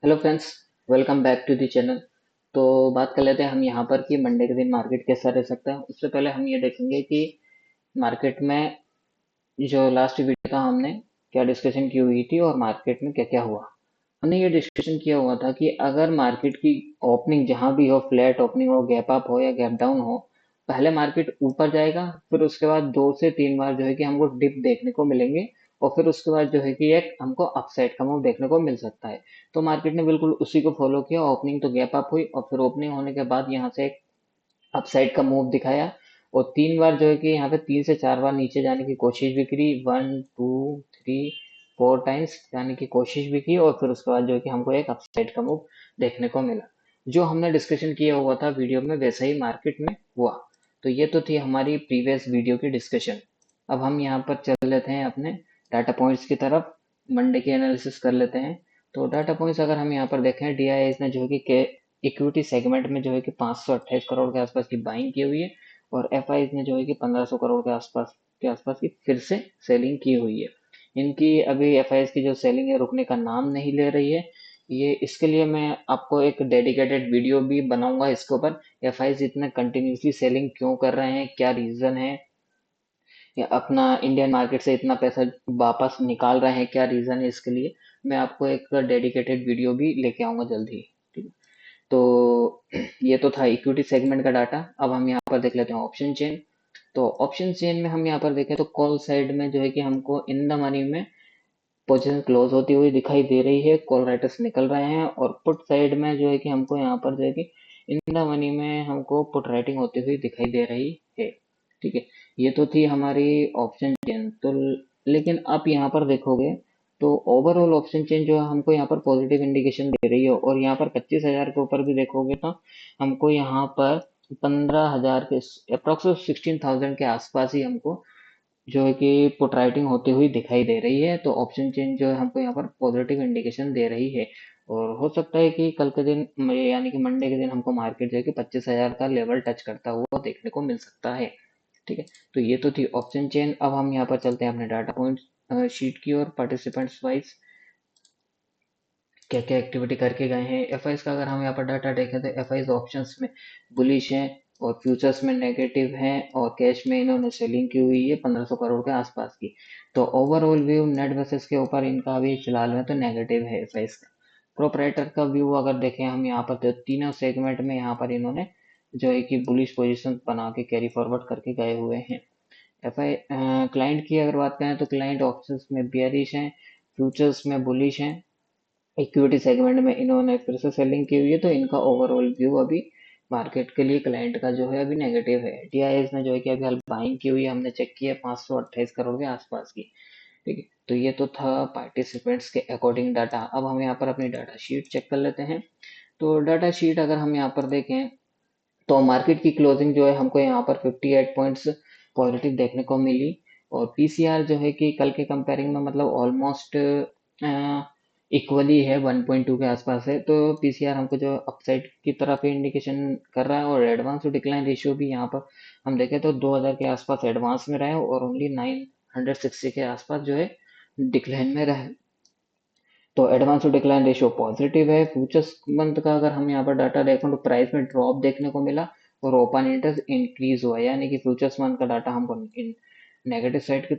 Hello friends, welcome back to the channel. तो बात कर लेते हैं हम यहाँ पर कि मंडे के दिन मार्केट कैसा रह सकता है। उससे पहले हम ये देखेंगे कि मार्केट में जो लास्ट वीडियो था हमने क्या डिस्कशन की हुई थी और मार्केट में क्या क्या हुआ। हमने ये डिस्कशन किया हुआ था कि अगर मार्केट की ओपनिंग जहां भी हो, फ्लैट ओपनिंग हो, गैप अप हो या गैप डाउन हो, पहले मार्केट ऊपर जाएगा, फिर उसके बाद 2 से 3 बार जो है कि हमको डिप देखने को मिलेंगे और फिर उसके बाद जो है कि एक हमको अपसाइड का मूव देखने को मिल सकता है। तो मार्केट ने बिल्कुल उसी को फॉलो किया। ओपनिंग तो गैप अप हुई और फिर ओपनिंग होने के बाद यहाँ से एक अपसाइड का मूव दिखाया और 3 बार जो है कि यहाँ पे 3 से 4 बार नीचे जाने की कोशिश भी करी। 1 2 3 4 टाइम्स जाने की कोशिश भी की और फिर उसके बाद जो है कि हमको एक अपसाइड का मूव देखने को मिला। जो हमने डिस्कशन किया हुआ था वीडियो में वैसा ही मार्केट में हुआ। तो ये तो थी हमारी प्रीवियस वीडियो की डिस्कशन। अब हम यहाँ पर चल लेते हैं अपने डाटा पॉइंट्स की तरफ, मंडे की एनालिसिस कर लेते हैं। तो डाटा पॉइंट्स अगर हम यहाँ पर देखें, डीआईएस ने जो है कि इक्विटी सेगमेंट में जो है कि 528 करोड़ के आसपास की बाइंग की हुई है और एफआईज ने जो है कि 1500 करोड़ के आसपास की फिर से सेलिंग की हुई है। इनकी अभी एफआईज की जो सेलिंग है रुकने का नाम नहीं ले रही है। ये इसके लिए मैं आपको एक डेडिकेटेड वीडियो भी बनाऊंगा इसके ऊपर। एफआईज इतने कंटिन्यूसली सेलिंग क्यों कर रहे हैं, क्या रीजन है, या अपना इंडियन मार्केट से इतना पैसा वापस निकाल रहे हैं, क्या रीजन है इसके लिए। मैं आपको एक डेडिकेटेड वीडियो भी लेके आऊंगा जल्द ही। ठीक है। तो ये तो था इक्विटी सेगमेंट का डाटा। अब हम यहाँ पर देख लेते हैं ऑप्शन चेन। तो ऑप्शन चेन में हम यहाँ पर देखें तो कॉल साइड में जो है कि हमको इन द मनी में पोजीशन क्लोज होती हुई दिखाई दे रही है, कॉल राइटर्स निकल रहे हैं और पुट साइड में जो है कि हमको यहाँ पर जो है कि इन द मनी में हमको पुट राइटिंग होती हुई दिखाई दे रही है। ठीक है। ये तो थी हमारी ऑप्शन चेन। तो लेकिन आप यहाँ पर देखोगे तो ओवरऑल ऑप्शन चेन जो है हमको यहाँ पर पॉजिटिव इंडिकेशन दे रही है और यहाँ पर 25,000 के ऊपर भी देखोगे तो हमको यहाँ पर 15,000 के अप्रोक्सीमेट 16,000 के आसपास ही हमको जो है कि पुट राइटिंग होती हुई दिखाई दे रही है। तो ऑप्शन चेंज जो है हमको यहाँ पर पॉजिटिव इंडिकेशन दे रही है और हो सकता है कि कल के दिन यानी कि मंडे के दिन हमको मार्केट जो है कि 25,000 का लेवल टच करता हुआ देखने को मिल सकता है। ठीक है। तो ये तो थी ऑप्शन चेन। अब हम यहाँ पर चलते हैं अपने डाटा पॉइंट शीट की और पार्टिसिपेंट्स वाइज क्या क्या एक्टिविटी करके गए हैं। एफआईज का अगर हम यहाँ पर डाटा देखें तो एफआईज ऑप्शंस में बुलिश हैं और फ्यूचर्स में नेगेटिव हैं और कैश में इन्होंने सेलिंग की हुई है 1500 करोड़ के आसपास की। तो ओवरऑल व्यू नेट बेसिस के ऊपर इनका अभी फिलहाल में तो नेगेटिव है एफआईज का। प्रोपराइटर का व्यू अगर देखें हम यहाँ पर तो तीनों सेगमेंट में यहाँ पर इन्होंने जो है कि बुलिश पोजिशन बना के कैरी फॉरवर्ड करके गए हुए हैं। एफआई क्लाइंट की अगर बात करें तो क्लाइंट ऑप्शंस में बियरिश हैं, फ्यूचर्स में बुलिश हैं, इक्विटी सेगमेंट में इन्होंने फिर से सेलिंग की हुई है। तो इनका ओवरऑल व्यू अभी मार्केट के लिए क्लाइंट का जो है अभी नेगेटिव है। डीआईएस ने जो है कि अभी हाल बाइंग की हुई है, हमने चेक किया 528 करोड़ के आसपास की। ठीक है। तो ये तो था पार्टिसिपेंट्स के अकॉर्डिंग डाटा। अब हम यहाँ पर अपनी डाटा शीट चेक कर लेते हैं। तो डाटा शीट अगर हम यहाँ पर देखें तो मार्केट की क्लोजिंग जो है हमको यहाँ पर 58 पॉइंट्स पॉजिटिव देखने को मिली और पीसीआर जो है कि कल के कंपेयरिंग में मतलब ऑलमोस्ट इक्वली है, 1.2 के आसपास है। तो पीसीआर हमको जो अपसाइड की तरफ इंडिकेशन कर रहा है और एडवांस टू डिक्लाइन रेशियो भी यहाँ पर हम देखें तो 2000 के आसपास एडवांस में रहे और ओनली 960 के आसपास जो है डिक्लाइन में रहे। तो advance to decline ratio positive है। फ्यूचर्स मंथ का अगर हम यहाँ पर डाटा देखें तो प्राइस में ड्रॉप देखने को मिला और ओपन इंटरेस्ट इंक्रीज हुआ, यानी कि फ्यूचर्स मंथ का डाटा हमको नेगेटिव साइड के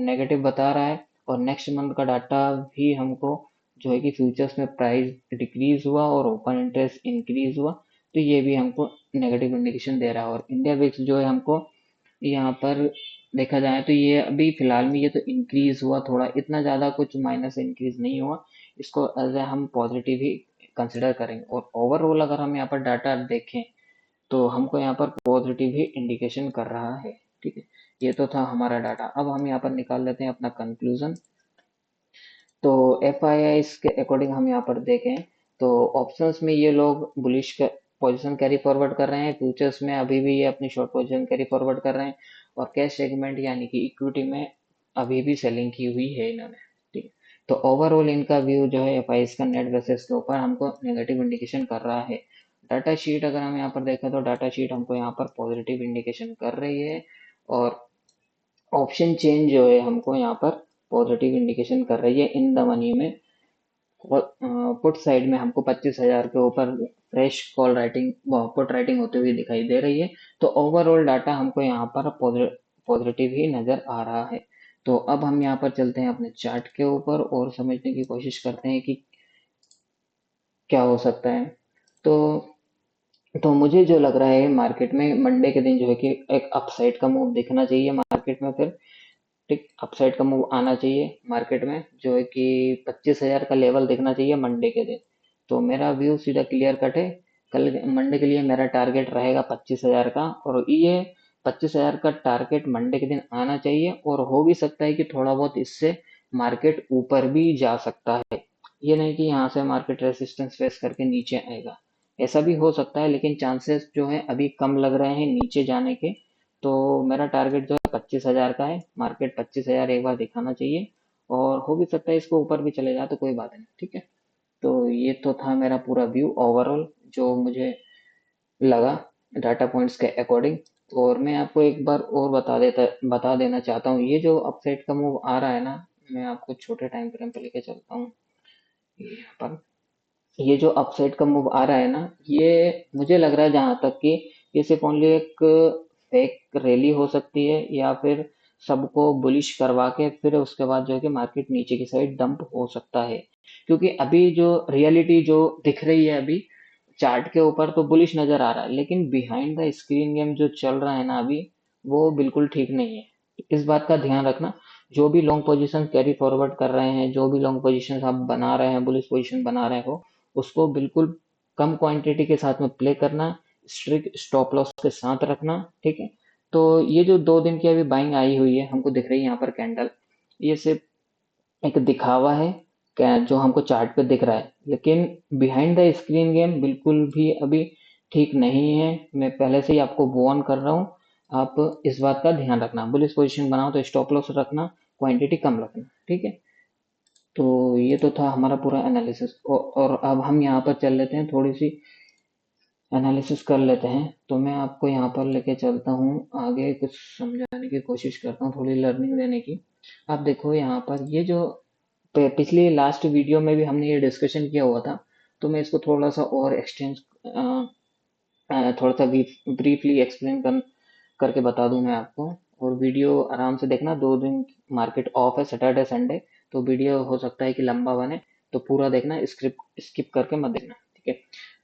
नेगेटिव बता रहा है और नेक्स्ट मंथ का डाटा भी हमको जो है कि फ्यूचर्स में प्राइस डिक्रीज हुआ और ओपन इंटरेस्ट इंक्रीज हुआ। तो ये भी हमको नेगेटिव इंडिकेशन दे रहा है और इंडिया विक्स जो है हमको यहाँ पर देखा जाए तो ये अभी फिलहाल में ये तो इंक्रीज हुआ थोड़ा, इतना ज्यादा कुछ माइनस इंक्रीज नहीं हुआ। इसको एज ए हम पॉजिटिव ही कंसिडर करेंगे और ओवरऑल अगर हम यहाँ पर डाटा देखें तो हमको यहाँ पर पॉजिटिव ही इंडिकेशन कर रहा है। ठीक है। ये तो था हमारा डाटा। अब हम यहाँ पर निकाल लेते हैं अपना कंक्लूजन। तो एफ आई आई के अकॉर्डिंग हम यहाँ पर देखें तो ऑप्शंस में ये लोग बुलिश पोजीशन कैरी फॉरवर्ड कर रहे हैं, फ्यूचर्स में अभी भी ये अपनी शॉर्ट पोजीशन कैरी फॉरवर्ड कर रहे हैं और कैश सेगमेंट यानी कि इक्विटी में अभी भी सेलिंग की हुई है इन्होंने। ठीक है। तो ओवरऑल इनका व्यू जो है एफ आई का नेट बेसिस के ऊपर हमको नेगेटिव इंडिकेशन कर रहा है। डाटा शीट अगर हम यहाँ पर देखें तो डाटा शीट हमको यहाँ पर पॉजिटिव इंडिकेशन कर रही है और ऑप्शन चेंज जो है हमको यहाँ पर पॉजिटिव इंडिकेशन कर रही है इन द मनी में पुट साइड में हमको 25,000 के ऊपर fresh call writing put writing होते हुए दिखाई दे रही है। तो ओवरऑल डाटा हमको यहाँ पर पॉजिटिव ही नजर आ रहा है। तो अब हम यहाँ पर चलते हैं अपने चार्ट के ऊपर और समझने की कोशिश करते हैं कि क्या हो सकता है। तो मुझे जो लग रहा है मार्केट में मंडे के दिन जो है कि एक अपसाइड का मूव दिखना चाहिए मार्केट में, फिर ठीक अपसाइड का मूव आना चाहिए मार्केट में, जो है कि 25,000 का लेवल देखना चाहिए मंडे के दिन। तो मेरा व्यू सीधा क्लियर कट है। कल मंडे के लिए मेरा टारगेट रहेगा 25,000 का, और ये 25,000 का टारगेट मंडे के दिन आना चाहिए, और हो भी सकता है कि थोड़ा बहुत इससे मार्केट ऊपर भी जा सकता है। ये नहीं कि यहाँ से मार्केट रेसिस्टेंस फेस करके नीचे आएगा, ऐसा भी हो सकता है, लेकिन चांसेस जो है अभी कम लग रहे हैं नीचे जाने के। तो मेरा टारगेट जो है 25,000 का है, मार्केट 25,000 एक बार दिखाना चाहिए, और हो भी सकता है इसको ऊपर भी चले जाए तो कोई बात नहीं, ठीक है। तो ये तो था मेरा पूरा व्यू ओवरऑल जो मुझे लगा डाटा पॉइंट्स के अकॉर्डिंग। और मैं आपको एक बार और बता देना चाहता हूँ, ये जो अपसाइड का मूव आ रहा है ना, मैं आपको छोटे टाइम फ्रेम पे लेके चलता हूँ। यहाँ पर ये जो अपसाइड का मूव आ रहा है ना, ये मुझे लग रहा है जहां तक कि ये सिर्फ ओनली एक फेक रैली हो सकती है, या फिर सबको बुलिश करवा के फिर उसके बाद जो है कि मार्केट नीचे की साइड डंप हो सकता है। क्योंकि अभी जो रियलिटी जो दिख रही है अभी चार्ट के ऊपर तो बुलिश नजर आ रहा है, लेकिन बिहाइंड द स्क्रीन गेम जो चल रहा है ना अभी, वो बिल्कुल ठीक नहीं है। इस बात का ध्यान रखना। जो भी लॉन्ग पोजीशन कैरी फॉरवर्ड कर रहे हैं, जो भी लॉन्ग पोजीशन आप बना रहे हैं, बुलिश पोजीशन बना रहे हो, उसको बिल्कुल कम क्वांटिटी के साथ में प्ले करना, स्ट्रिक्ट स्टॉप लॉस के साथ रखना, ठीक है। तो ये जो 2 दिन की अभी बाइंग आई हुई है हमको दिख रही है यहाँ पर कैंडल, ये सिर्फ एक दिखावा है क्या जो हमको चार्ट पे दिख रहा है, लेकिन बिहाइंड द स्क्रीन गेम बिल्कुल भी अभी ठीक नहीं है। मैं पहले से ही आपको वार्न कर रहा हूँ, आप इस बात का ध्यान रखना। बुलिश पोजीशन बनाओ तो स्टॉप लॉस रखना, क्वांटिटी कम रखना, ठीक है। तो ये तो था हमारा पूरा एनालिसिस, और अब हम यहाँ पर चल लेते हैं, थोड़ी सी एनालिसिस कर लेते हैं। तो मैं आपको यहाँ पर लेके चलता हूँ आगे, कुछ समझाने की कोशिश करता हूँ, थोड़ी लर्निंग देने की। आप देखो यहाँ पर ये जो पिछली लास्ट वीडियो में भी हमने ये डिस्कशन किया हुआ था, तो मैं इसको थोड़ा सा और एक्सटेंड थोड़ा सा ब्रीफली एक्सप्लेन करके बता दूं मैं आपको। और वीडियो आराम से देखना, 2 दिन मार्केट ऑफ है, सैटरडे संडे, तो वीडियो हो सकता है कि लंबा बने, तो पूरा देखना, स्क्रिप्ट स्किप करके मत देखना, ठीक है।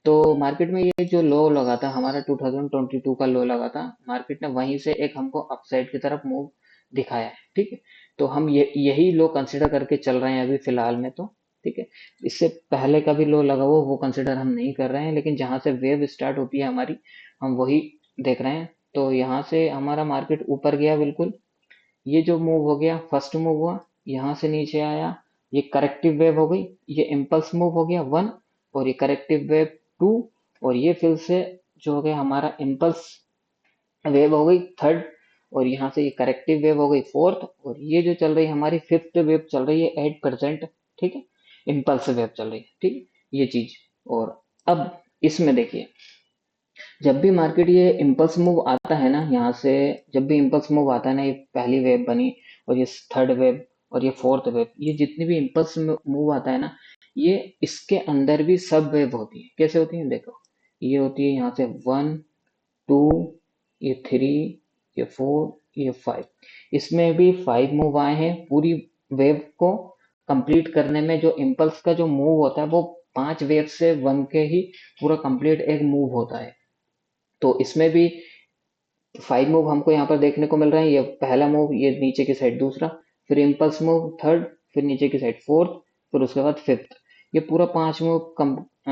तो मार्केट में ये जो लो लगा था हमारा 2022 का लो लगा था, मार्केट ने वहीं से एक हमको अपसाइड की तरफ मूव दिखाया है, ठीक है। तो हम यही लो कंसिडर करके चल रहे हैं अभी फिलहाल में, तो ठीक है। इससे पहले का भी लो लगा हुआ वो कंसिडर हम नहीं कर रहे हैं, लेकिन जहां से वेव स्टार्ट होती है हमारी, हम वही देख रहे हैं। तो यहाँ से हमारा मार्केट ऊपर गया बिल्कुल, ये जो मूव हो गया फर्स्ट मूव हुआ, यहाँ से नीचे आया, ये करेक्टिव वेव हो गई, ये इम्पल्स मूव हो गया 1, और ये करेक्टिव वेव 2, और ये फिर से जो हो गया हमारा इम्पल्स वेव हो गई थर्ड, और यहाँ से ये करेक्टिव वेव हो गई फोर्थ, और ये जो चल रही है हमारी फिफ्थ वेव चल रही है 8%, ठीक है। इम्पल्स वेव चल रही है, ठीक है, ये चीज। और अब इसमें देखिए, जब भी मार्केट ये इम्पल्स मूव आता है ना यहाँ से, जब भी इम्पल्स मूव आता है ना, ये पहली वेव बनी, और ये थर्ड वेव, और ये फोर्थ वेव, ये जितनी भी इम्पल्स मूव आता है ना, ये इसके अंदर भी सब वेव होती है। कैसे होती है देखो, ये होती है यहाँ से 1, 2, ये 3, ये 4, ये 5, इसमें भी 5 मूव आए हैं। पूरी वेव को कंप्लीट करने में जो इम्पल्स का जो मूव होता है वो 5 वेव से बन के ही पूरा कंप्लीट एक मूव होता है। तो इसमें भी 5 मूव हमको यहाँ पर देखने को मिल रहे हैं। ये पहला मूव, ये नीचे की साइड दूसरा, फिर इम्पल्स मूव थर्ड, फिर नीचे की साइड फोर्थ, फिर उसके बाद फिफ्थ। ये पूरा 5 मूव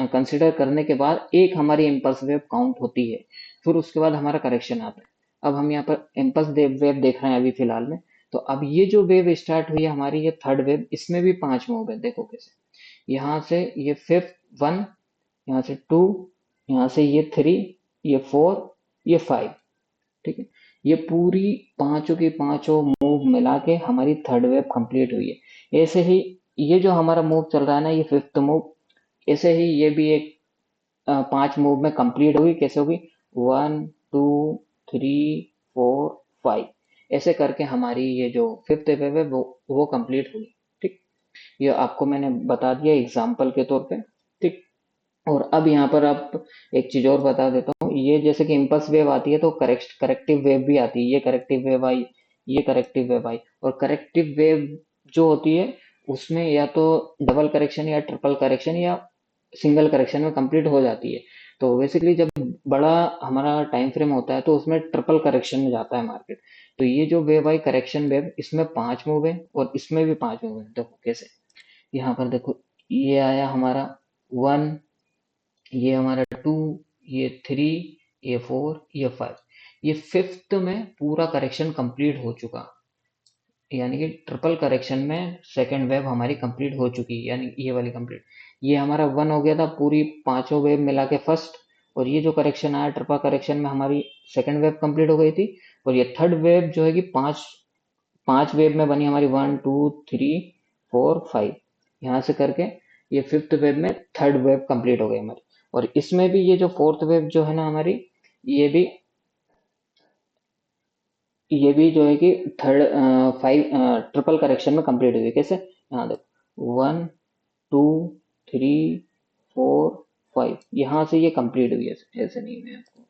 कंसिडर करने के बाद एक हमारी इम्पल्स वेव काउंट होती है, फिर उसके बाद हमारा करेक्शन आता है। अब हम यहाँ पर इम्पल्स वेव देख रहे हैं अभी फिलहाल में। तो अब ये जो वेव स्टार्ट हुई है हमारी, ये थर्ड वेव, इसमें भी 5 मूव है, देखो कैसे। यहाँ से ये फिफ्थ 1, यहाँ से 2, यहाँ से ये 3, ये 4, ये 5, ठीक है। ये पूरी पांचों की पांचों मूव मिला के हमारी थर्ड वेव कंप्लीट हुई है। ऐसे ही ये जो हमारा मूव चल रहा है ना, ये फिफ्थ मूव, ऐसे ही ये भी एक 5 मूव में कंप्लीट होगी। कैसे होगी, 1, 2, 3, 4, 5, ऐसे करके हमारी ये जो फिफ्थ वेव है वो कंप्लीट होगी, ठीक। ये आपको मैंने बता दिया एग्जाम्पल के तौर पे, ठीक। और अब यहाँ पर आप एक चीज और बता देता हूँ, ये जैसे कि इम्पल्स वेव आती है तो करेक्टिव वेव भी आती है, ये करेक्टिव वेव आई, ये करेक्टिव वेव आई। और करेक्टिव वेव जो होती है उसमें या तो डबल करेक्शन या ट्रिपल करेक्शन या सिंगल करेक्शन में कंप्लीट हो जाती है। तो बेसिकली जब बड़ा हमारा टाइम फ्रेम होता है तो उसमें ट्रिपल करेक्शन में जाता है मार्केट। तो ये जो वेव आई करेक्शन वेव, इसमें 5 मूव है और इसमें भी 5 मूव है। देखो कैसे, यहाँ पर देखो, ये आया हमारा 1, ये हमारा 2, ये 3, ये 4, ये 5। ये फिफ्थ में पूरा करेक्शन कंप्लीट हो चुका, यानी कि ट्रिपल करेक्शन में सेकेंड वेव हमारी कंप्लीट हो चुकी है, यानी ये वाली कंप्लीट। ये हमारा 1 हो गया था, पूरी पांचों वेव मिला के फर्स्ट। और ये जो करेक्शन आया ट्रिपल करेक्शन में, हमारी सेकेंड वेव कंप्लीट हो गई थी। और ये थर्ड वेव जो है कि पांच पांच वेव में बनी हमारी, 1, 2, 3, 4, 5, यहाँ से करके ये फिफ्थ वेव में थर्ड वेव कंप्लीट हो गई हमारी। और इसमें भी ये जो फोर्थ वेव जो है ना हमारी, ये भी ये भी जो है कि थर्ड फाइव ट्रिपल करेक्शन में कंप्लीट हुई। कैसे, यहाँ देखो, 1, 2, 3, 4, 5, यहाँ से ये कंप्लीट हुई है। ऐसे नहीं, मैं आपको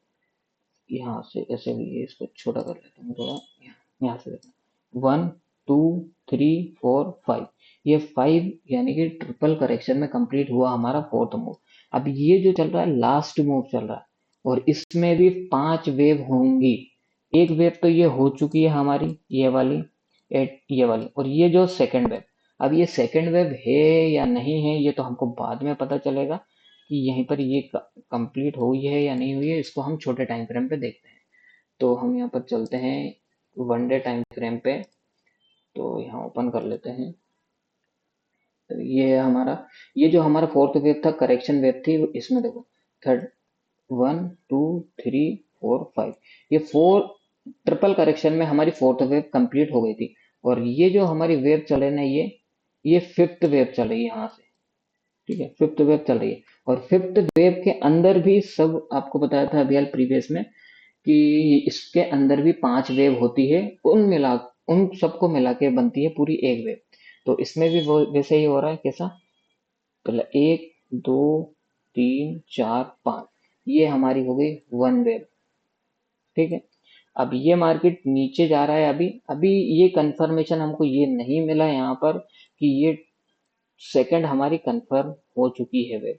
यहाँ से ऐसे भी ये इसको छोटा कर लेता हूँ थोड़ा, यहाँ से देखो, 1, 2, 3, 4, 5, ये 5 यानी कि ट्रिपल करेक्शन में कंप्लीट हुआ हमारा फोर्थ मूव। अब ये जो चल रहा है लास्ट मूव चल रहा है, और इसमें भी 5 वेव होंगी। एक वेव तो ये हो चुकी है हमारी, ये वाली, ये वाली। और ये जो सेकंड वेव, अब ये सेकंड वेव है या नहीं है ये तो हमको बाद में पता चलेगा कि यहीं पर ये कंप्लीट हुई है या नहीं हुई है, इसको हम छोटे टाइम फ्रेम पे देखते हैं। तो हम यहाँ पर चलते हैं 1 डे टाइम फ्रेम पे। तो यहाँ ओपन कर लेते हैं। तो ये जो हमारा फोर्थ वेव था, करेक्शन वेव थी, इसमें देखो, थर्ड, 1, 2, 3, 4, 5, ये 4 ट्रिपल करेक्शन में हमारी फोर्थ वेव कंप्लीट हो गई थी। और ये जो हमारी वेव चल रही है ना, ये फिफ्थ वेव चल रही है यहाँ से, ठीक है, फिफ्थ वेव चल रही है। और फिफ्थ वेव के अंदर भी सब आपको बताया था अभी प्रीवियस में कि इसके अंदर भी 5 वेव होती है, उन सबको मिला के बनती है पूरी एक वेव। तो इसमें भी वो वैसे ही हो रहा है। कैसा, पहले 1, 2, 3, 4, 5, ये हमारी हो गई 1 वेव, ठीक है। अब ये मार्केट नीचे जा रहा है, अभी अभी ये कंफर्मेशन हमको ये नहीं मिला यहाँ पर कि ये सेकंड हमारी कंफर्म हो चुकी है वेव,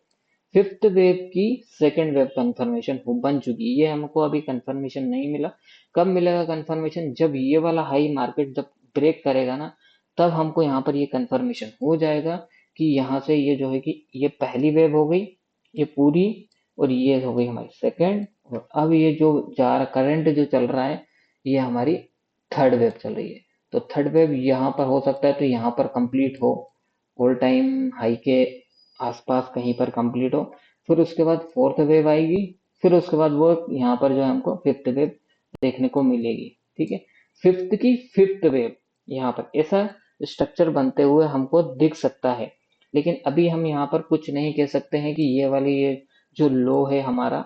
फिफ्थ वेव की सेकंड वेव कंफर्मेशन हो बन चुकी है, ये हमको अभी कंफर्मेशन नहीं मिला। कब मिलेगा कंफर्मेशन, जब ये वाला हाई मार्केट जब ब्रेक करेगा ना, तब हमको यहाँ पर ये कंफर्मेशन हो जाएगा कि यहाँ से ये जो है कि ये पहली वेव हो गई, ये पूरी, और ये हो गई हमारी सेकंड। और अब ये जो जा रहा करंट जो चल रहा है, ये हमारी थर्ड वेव चल रही है। तो थर्ड वेव यहाँ पर हो सकता है तो यहाँ पर कंप्लीट हो, ऑल टाइम हाई के आसपास कहीं पर कंप्लीट हो। फिर उसके बाद फोर्थ वेव आएगी, फिर उसके बाद वो यहाँ पर जो है हमको फिफ्थ वेव देखने को मिलेगी, ठीक है। फिफ्थ की फिफ्थ वेव यहाँ पर ऐसा स्ट्रक्चर बनते हुए हमको दिख सकता है। लेकिन अभी हम यहाँ पर कुछ नहीं कह सकते हैं कि ये वाली ये जो लो है हमारा,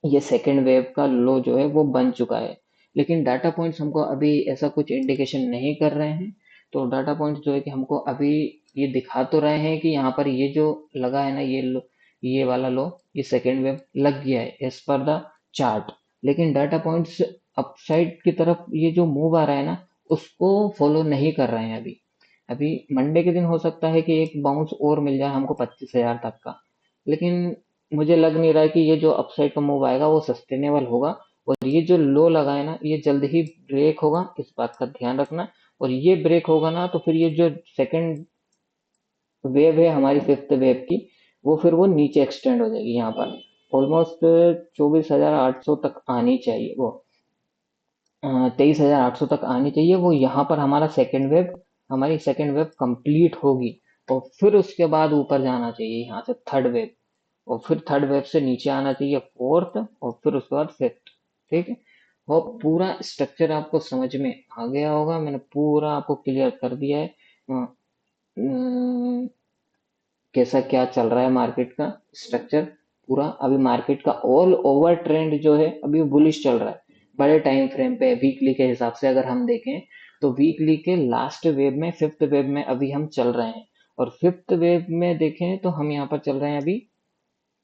ये सेकेंड वेव का लो जो है वो बन चुका है। लेकिन डाटा पॉइंट्स हमको अभी ऐसा कुछ इंडिकेशन नहीं कर रहे हैं। तो डाटा पॉइंट्स जो है कि हमको अभी ये दिखा तो रहे हैं कि यहाँ पर ये जो लगा है ना, ये लो, ये वाला लो, ये सेकेंड वेव लग गया है एज पर द चार्ट। लेकिन डाटा पॉइंट्स अपसाइड की तरफ ये जो मूव आ रहा है ना, उसको फॉलो नहीं कर रहे हैं अभी। अभी मंडे के दिन हो सकता है कि एक बाउंस और मिल जाए हमको 25,000 तक का। लेकिन मुझे लग नहीं रहा है कि ये जो अपसाइड का मूव आएगा वो सस्टेनेबल होगा। और ये जो लो लगा है ना, ये जल्द ही ब्रेक होगा, इस बात का ध्यान रखना। और ये ब्रेक होगा ना तो फिर ये जो सेकंड वेव है हमारी फिफ्थ वेव की, वो फिर वो नीचे एक्सटेंड हो जाएगी यहाँ पर, ऑलमोस्ट 24,800 तक आनी चाहिए वो, 23,800 तक आनी चाहिए वो। यहाँ पर हमारी सेकेंड वेव कंप्लीट होगी। और फिर उसके बाद ऊपर जाना चाहिए यहाँ से थर्ड वेव, और फिर थर्ड वेव से नीचे आना चाहिए फोर्थ, और फिर उसके बाद फिफ्थ, ठीक है। और पूरा स्ट्रक्चर आपको समझ में आ गया होगा, मैंने पूरा आपको क्लियर कर दिया है। अम, कैसा क्या चल रहा है मार्केट का स्ट्रक्चर पूरा। अभी मार्केट का ऑल ओवर ट्रेंड जो है अभी बुलिश चल रहा है। बड़े टाइम फ्रेम पे वीकली के हिसाब से अगर हम देखें, तो वीकली के लास्ट वेव में, फिफ्थ वेव में अभी हम चल रहे हैं। और फिफ्थ वेव में देखें तो हम यहाँ पर चल रहे हैं अभी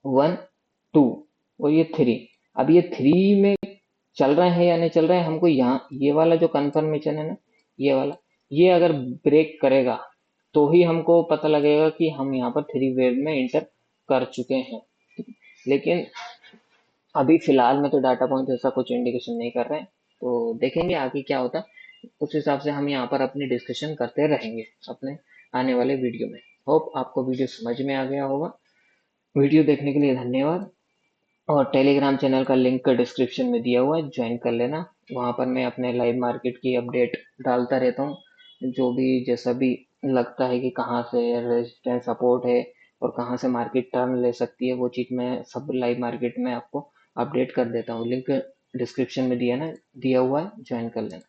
1, 2 और ये 3। अब ये 3 में चल रहे हैं या नहीं चल रहे हैं, हमको यहाँ ये वाला जो कंफर्मेशन है ना, ये वाला, ये अगर ब्रेक करेगा तो ही हमको पता लगेगा कि हम यहाँ पर 3 वेव में इंटर कर चुके हैं। लेकिन अभी फिलहाल में तो डाटा पॉइंट ऐसा कुछ इंडिकेशन नहीं कर रहे हैं, तो देखेंगे आगे क्या होता है। उस हिसाब से हम यहाँ पर अपनी डिस्कशन करते रहेंगे अपने आने वाले वीडियो में। होप आपको वीडियो समझ में आ गया होगा। वीडियो देखने के लिए धन्यवाद। और टेलीग्राम चैनल का लिंक डिस्क्रिप्शन में दिया हुआ है, ज्वाइन कर लेना। वहाँ पर मैं अपने लाइव मार्केट की अपडेट डालता रहता हूँ, जो भी जैसा भी लगता है कि कहाँ से रेजिस्टेंस सपोर्ट है और कहाँ से मार्केट टर्न ले सकती है, वो चीज़ मैं सब लाइव मार्केट में आपको अपडेट कर देता हूँ। लिंक डिस्क्रिप्शन में दिया हुआ है, ज्वाइन कर लेना।